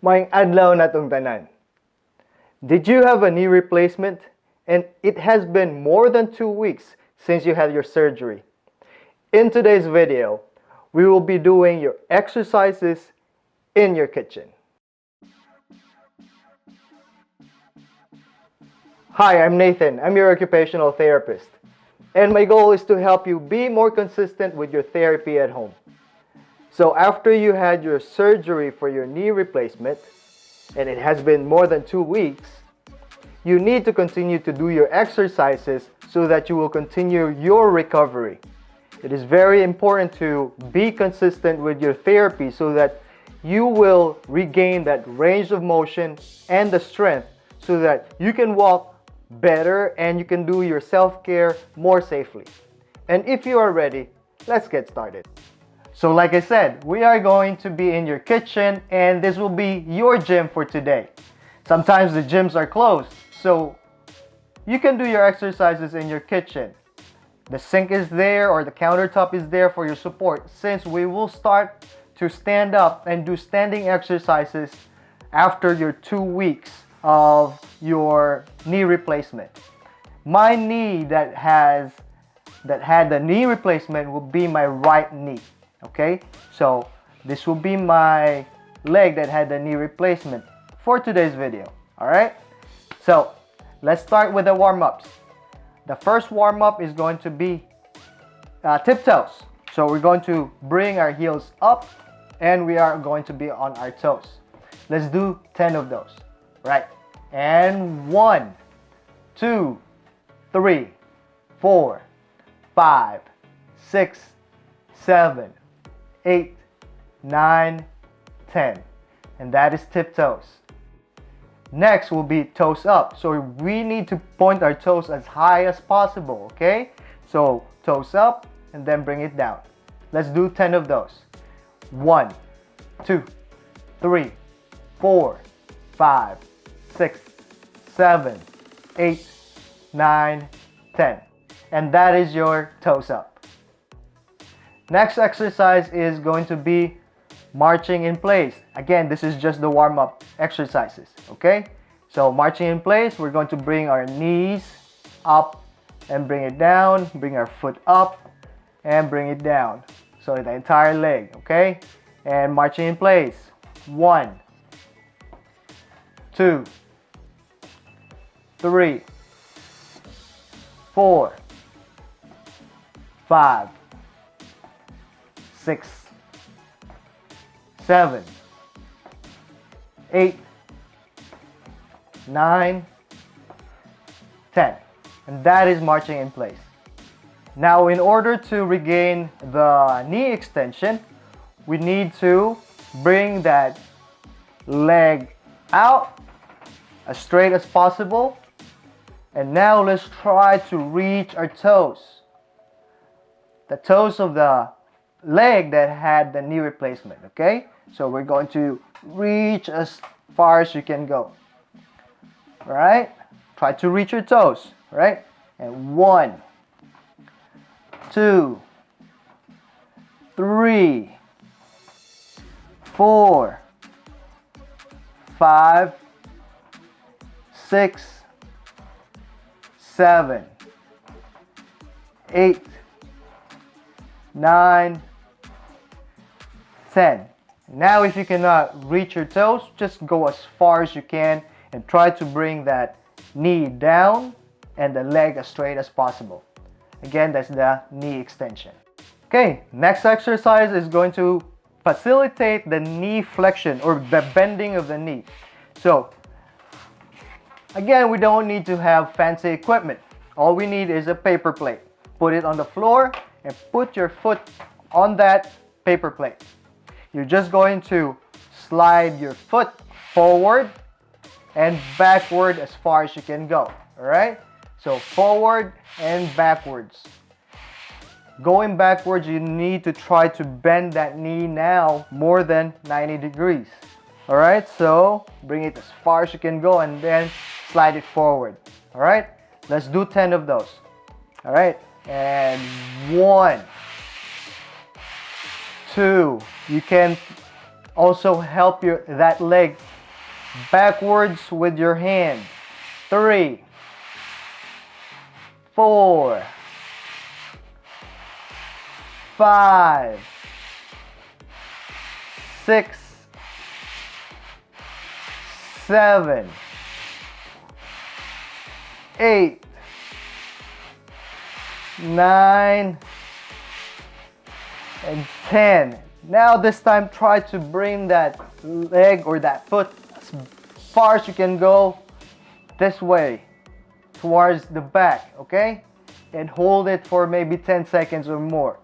Maayong adlaw na tong tanan. Did you have a knee replacement? And it has been more than 2 weeks since you had your surgery. In today's video, we will be doing your exercises in your kitchen. Hi, I'm Nathan. I'm your occupational therapist. And my goal is to help you be more consistent with your therapy at home. So after you had your surgery for your knee replacement, and it has been more than 2 weeks, you need to continue to do your exercises so that you will continue your recovery. It is very important to be consistent with your therapy so that you will regain that range of motion and the strength so that you can walk better and you can do your self-care more safely. And if you are ready, let's get started. So like I said, we are going to be in your kitchen and this will be your gym for today. Sometimes the gyms are closed, so you can do your exercises in your kitchen. The sink is there or the countertop is there for your support, since we will start to stand up and do standing exercises after your 2 weeks of your knee replacement. My knee that had the knee replacement will be my right knee. Okay, so this will be my leg that had the knee replacement for today's video. All right, so let's start with the warm-ups. The first warm-up is going to be tiptoes. So we're going to bring our heels up and we are going to be on our toes. Let's do 10 of those. Right, and 1, 2, 3, 4, 5, 6, 7, 8, 9, 10. And that is tiptoes. Next will be toes up. So we need to point our toes as high as possible, okay? So toes up and then bring it down. Let's do 10 of those. 1, 2, 3, 4, 5, 6, 7, 8, 9, 10. And that is your toes up. Next exercise is going to be marching in place. Again, this is just the warm-up exercises, okay? So marching in place, we're going to bring our knees up and bring it down, bring our foot up and bring it down. So the entire leg, okay? And marching in place. 1, 2, 3, 4, 5, 6, 7, 8, 9, 10. And that is marching in place. Now, in order to regain the knee extension, we need to bring that leg out as straight as possible. And now let's try to reach our toes. The toes of the leg that had the knee replacement, okay? So we're going to reach as far as you can go. All right? Try to reach your toes, right? And 1, 2, 3, 4, 5, 6, 7, 8, 9, 10. Now if you cannot reach your toes, just go as far as you can and try to bring that knee down and the leg as straight as possible. Again, that's the knee extension. Okay, next exercise is going to facilitate the knee flexion or the bending of the knee. So again, we don't need to have fancy equipment. All we need is a paper plate. Put it on the floor and put your foot on that paper plate. You're just going to slide your foot forward and backward as far as you can go. All right? So forward and backwards. Going backwards, you need to try to bend that knee now more than 90 degrees. All right? So bring it as far as you can go and then slide it forward. All right? Let's do 10 of those. All right? And 1, 2. You can Also help that leg backwards with your hand. 3, 4, 5, 6, 7, 8, 9, and 10. Now this time try to bring that leg or that foot as far as you can go this way towards the back, okay? And hold it for maybe 10 seconds or more.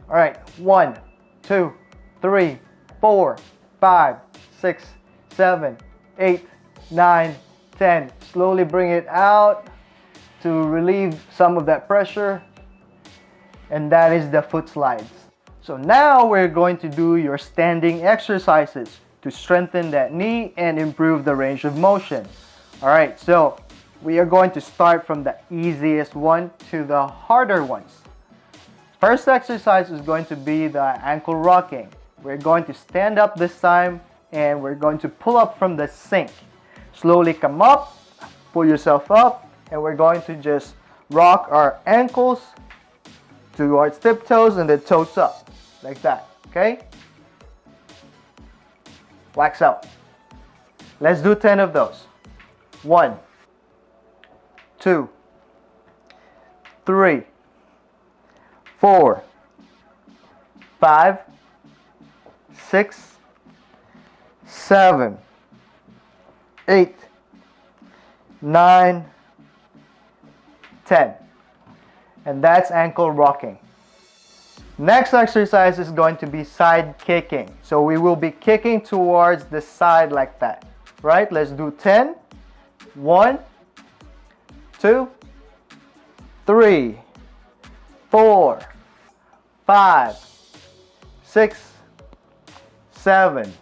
All right, 1, 2, 3, 4, 5, 6, 7, 8, 9, 10. Slowly bring it out to relieve some of that pressure. And that is the foot slides. So now we're going to do your standing exercises to strengthen that knee and improve the range of motion. All right, so we are going to start from the easiest one to the harder ones. First exercise is going to be the ankle rocking. We're going to stand up this time and we're going to pull up from the sink. Slowly come up, pull yourself up, and we're going to just rock our ankles towards tiptoes and the toes up, like that, okay? Wax out. Let's do 10 of those. 1, 2, 3, 4, 5, 6, 7, 8, 9, 10. And that's ankle rocking. Next exercise is going to be side kicking. So we will be kicking towards the side like that, right? Let's do 10. 1, 2, 3, 4, 5, 6, 7,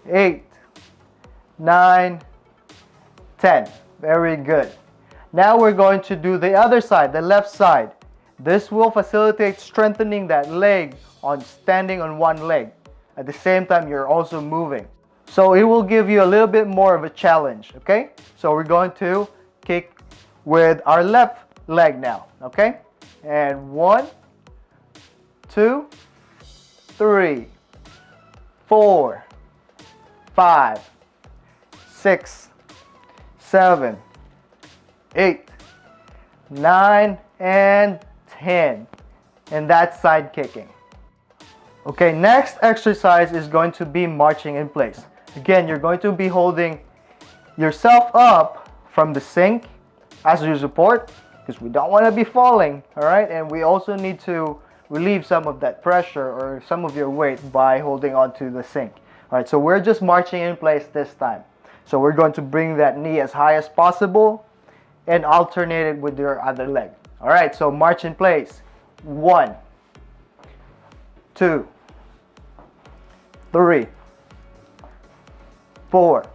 8, 9, 10. Very good. Now we're going to do the other side, the left side. This will facilitate strengthening that leg on standing on one leg. At the same time, you're also moving. So it will give you a little bit more of a challenge, okay? So we're going to kick with our left leg now, okay? And 1, 2, 3, 4, 5, 6, 7, 8, 9, and 10. And that's side kicking. Okay, next exercise is going to be marching in place. Again, you're going to be holding yourself up from the sink as your support, because we don't want to be falling, all right? And we also need to relieve some of that pressure or some of your weight by holding onto the sink. All right, so we're just marching in place this time. So we're going to bring that knee as high as possible and alternate it with your other leg. All right, so march in place. 1, 2, 3, 4,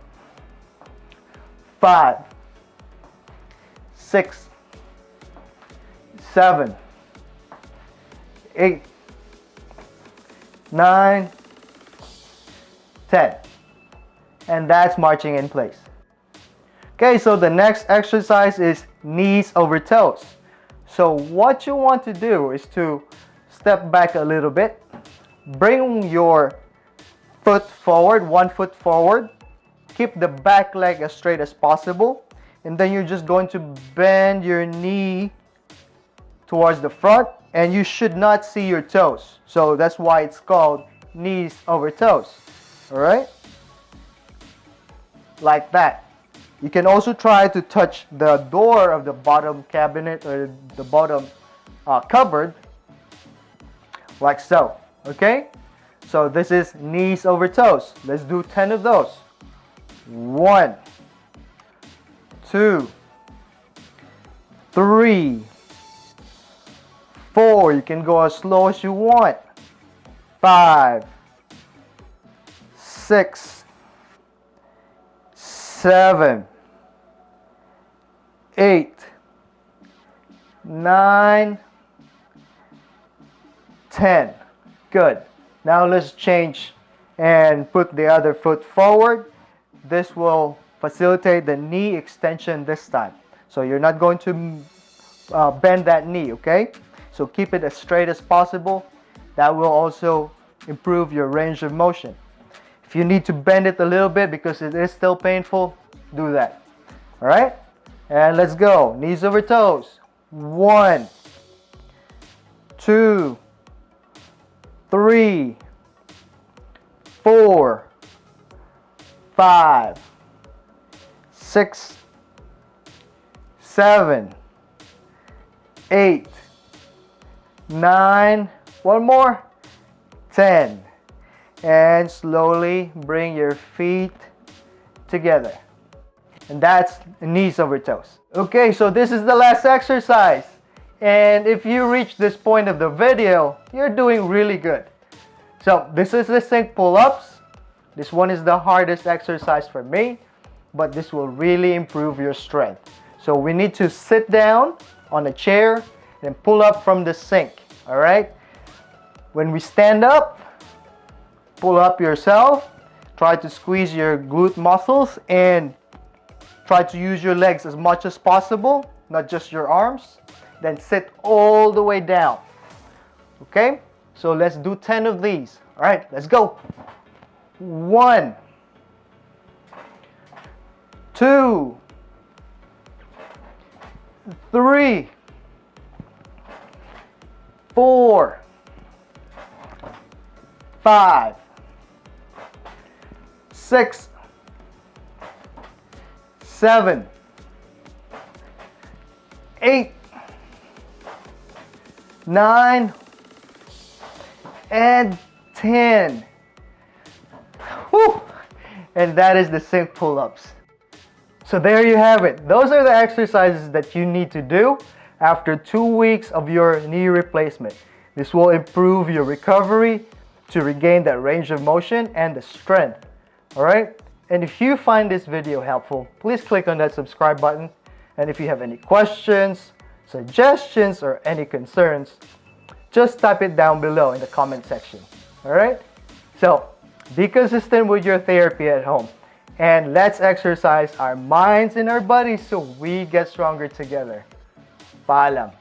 5, 6, 7, 8, 9, 10. And that's marching in place. Okay, so the next exercise is knees over toes. So what you want to do is to step back a little bit, bring your foot forward, 1 foot forward, keep the back leg as straight as possible, and then you're just going to bend your knee towards the front, and you should not see your toes. So that's why it's called knees over toes. All right? Like that. You can also try to touch the door of the bottom cabinet or the bottom cupboard, like so. Okay? So this is knees over toes. Let's do 10 of those. 1, 2, 3, 4. You can go as slow as you want. 5, 6, 7, 8, 9, 10. Good. Now let's change and put the other foot forward. This will facilitate the knee extension this time. So you're not going to bend that knee, okay? So keep it as straight as possible. That will also improve your range of motion. If you need to bend it a little bit because it is still painful, do that. All right? And let's go. Knees over toes. 1, 2, 3, 4, 5, 6, 7, 8, 9, one more, 10. And slowly bring your feet together. And that's knees over toes. Okay, so this is the last exercise. And if you reach this point of the video, you're doing really good. So this is the sink pull-ups. This one is the hardest exercise for me, but this will really improve your strength. So we need to sit down on a chair and pull up from the sink, all right? When we stand up, pull up yourself. Try to squeeze your glute muscles and try to use your legs as much as possible, not just your arms. Then sit all the way down. Okay? So let's do 10 of these. All right, let's go. 1, 2, 3, 4, 5, 6, 7, 8, 9, and 10. Whew. And that is the sink pull-ups. So there you have it. Those are the exercises that you need to do after 2 weeks of your knee replacement. This will improve your recovery to regain that range of motion and the strength. All right? And if you find this video helpful, please click on that subscribe button. And if you have any questions, suggestions, or any concerns, just type it down below in the comment section. All right? So be consistent with your therapy at home. And let's exercise our minds and our bodies so we get stronger together. Paalam.